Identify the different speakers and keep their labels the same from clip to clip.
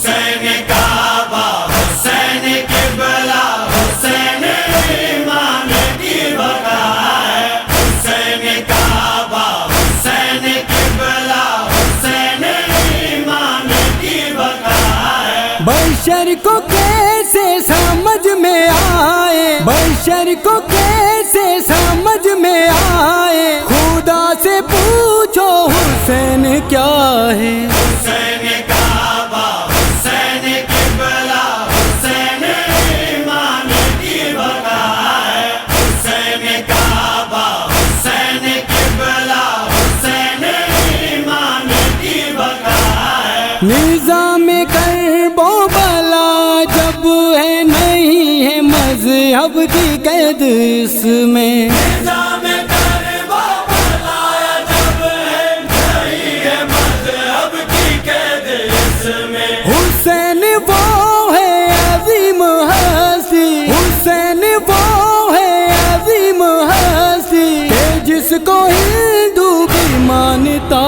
Speaker 1: حسین کعبہ حسین قبلہ حسین ایمان کی بقا ہے، حسین کعبہ حسین قبلہ حسین ایمان کی بقا ہے۔
Speaker 2: بشر کو کیسے سمجھ میں آئے، بشر کو کیسے سمجھ میں آئے، خدا سے پوچھو حسین کیا ہے۔
Speaker 1: حسین کعبہ حسین قبلہ حسین ایمان کی بقا ہے، حسین کعبہ حسین قبلہ حسین ایمان کی بقا ہے۔
Speaker 2: نظام کرب و بلا جب ہے نہیں ہے مذہب کی قید اس میں،
Speaker 1: نظام کرب و بلا جب ہے نہیں ہے مذہب کی قید اس میں،
Speaker 2: حسین وہ ہے عظیم ہستی، حسین وہ ہے عظیم ہستی کہ جس کو ہندو بھی مانتا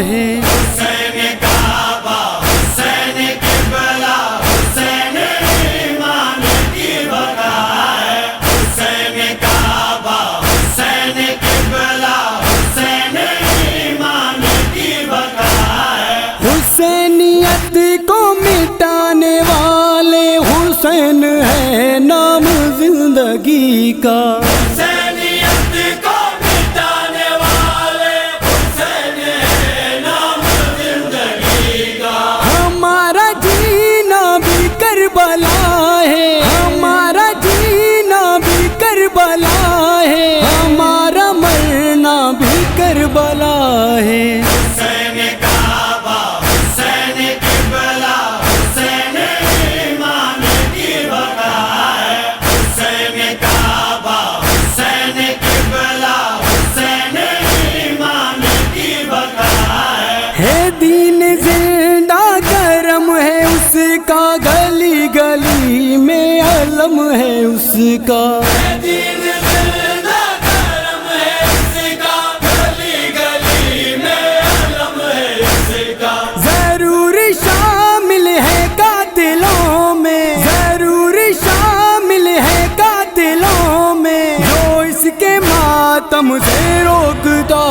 Speaker 2: ہے۔
Speaker 1: حسین کعبہ حسین قبلہ حسین ایمان کی بقا ہے، حسین کعبہ حسین قبلہ حسین ایمان کی بقا ہے۔
Speaker 2: حسینیت کو مٹانے والے حسین ہے نام زندگی کا،
Speaker 1: حسینیت کو مٹانے والے حسین ہے نام زندگی کا،
Speaker 2: ہمارا جینا بھی کربلا ہے، ہمارا جینا بھی کربلا ہے، ہمارا مرنا بھی کربلا ہے۔
Speaker 1: حسین کعبہ حسین قبلہ حسین ایمان کی بقا ہے، حسین کعبہ حسین قبلہ حسین ایمان کی بقا ہے۔
Speaker 2: دین زندہ کرم ہے اس کا، گلی گلی میں علم ہے اس کا،
Speaker 1: دین زندہ کرم ہے اس کا، گلی گلی میں علم ہے اس کا،
Speaker 2: ضرور شامل ہے قاتلوں میں، ضرور شامل ہے قاتلوں میں جو اس کے ماتم سے روکتا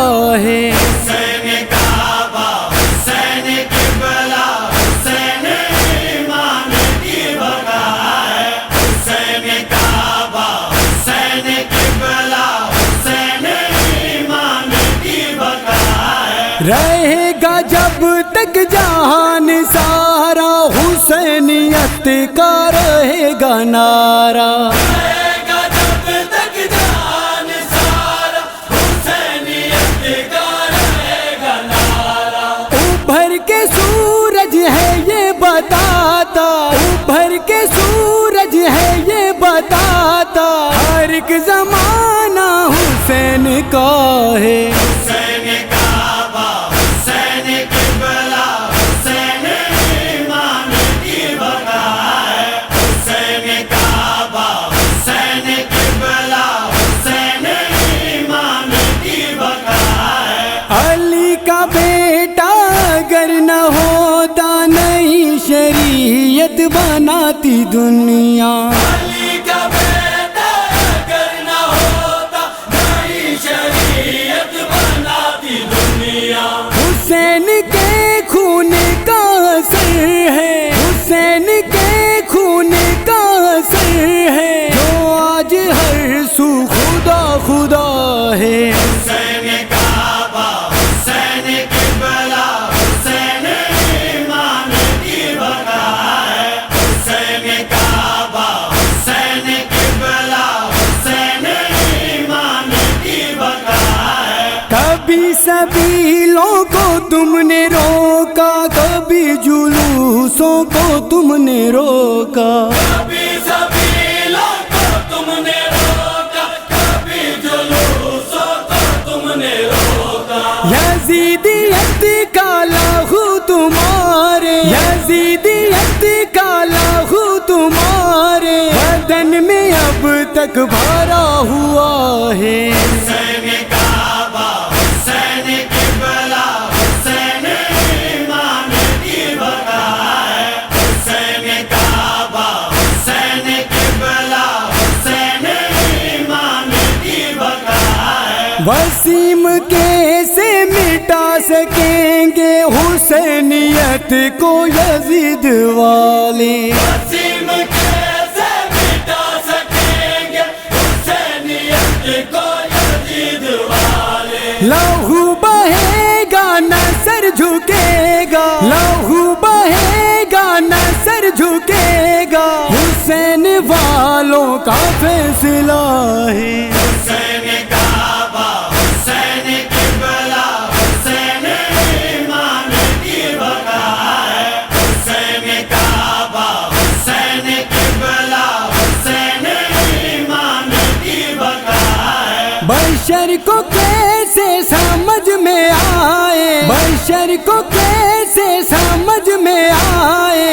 Speaker 2: ہے۔
Speaker 1: حسین کعبہ حسین قبلہ حسین ایمان کی بقا ہے، حسین کعبہ حسین قبلہ حسین ایمان کی بقا ہے۔
Speaker 2: رہے گا جب تک جہان سارا حسینیت کا رہے گا نعرہ،
Speaker 1: رہے گا جب تک جان سارا حسینیت کا رہے گا نعرہ،
Speaker 2: ابھر کے سورج ہے یہ بتاتا، ابھر کے سورج ہے یہ بتاتا، ہر ایک زمانہ حسین کا ہے۔
Speaker 1: حسین کعبہ حسین قبلہ حسین ایمان کی بقا ہے، حسین کعبہ حسین قبلہ حسین ایمان کی بقا ہے۔
Speaker 2: علی کا بیٹا اگر نہ ہوتا نہیں شریعت بناتی دنیا،
Speaker 1: علی کا بیٹا اگر نہ ہوتا نئی شریعت بناتی دنیا،
Speaker 2: حسین کے خون کا اثر ہے، حسین کے خون کا اثر ہے جو آج ہر سو خدا خدا ہے۔
Speaker 1: حسین کعبہ حسین قبلہ حسین ایمان کی بقا ہے، حسین کعبہ حسین قبلہ حسین ایمان کی بقا ہے۔
Speaker 2: کبھی سبیلوں کو تم نے روکا، کبھی جلوسوں کو تم نے روکا،
Speaker 1: کبھی سبیلوں کو تم نے روکا، کبھی جلوسوں کو تم نے روکا،
Speaker 2: یزیدیت کا لہو تمہارے، یزیدیت کا لہو تمہارے بدن میں اب تک بھرا ہوا ہے۔
Speaker 1: حسین کعبہ حسین قبلہ حسین ایمان کی بقا ہے،
Speaker 2: سکیں گے حسینیت کو یزید والے،
Speaker 1: وسیم کیسے مٹا سکیں گے حسینیت کو یزید والے،
Speaker 2: لہو بہے گا نہ سر جھکے گا، لہو بہے گا نہ سر جھکے گا، حسین والوں کا فیصلہ ہے،
Speaker 1: حسین کعبہ حسین قبلہ حسین ایمان کی بقا ہے، حسین کعبہ حسین قبلہ حسین ایمان کی بقا ہے۔
Speaker 2: بشر کو کیسے سمجھ میں آئے، بشر کو کیسے سمجھ میں آئے،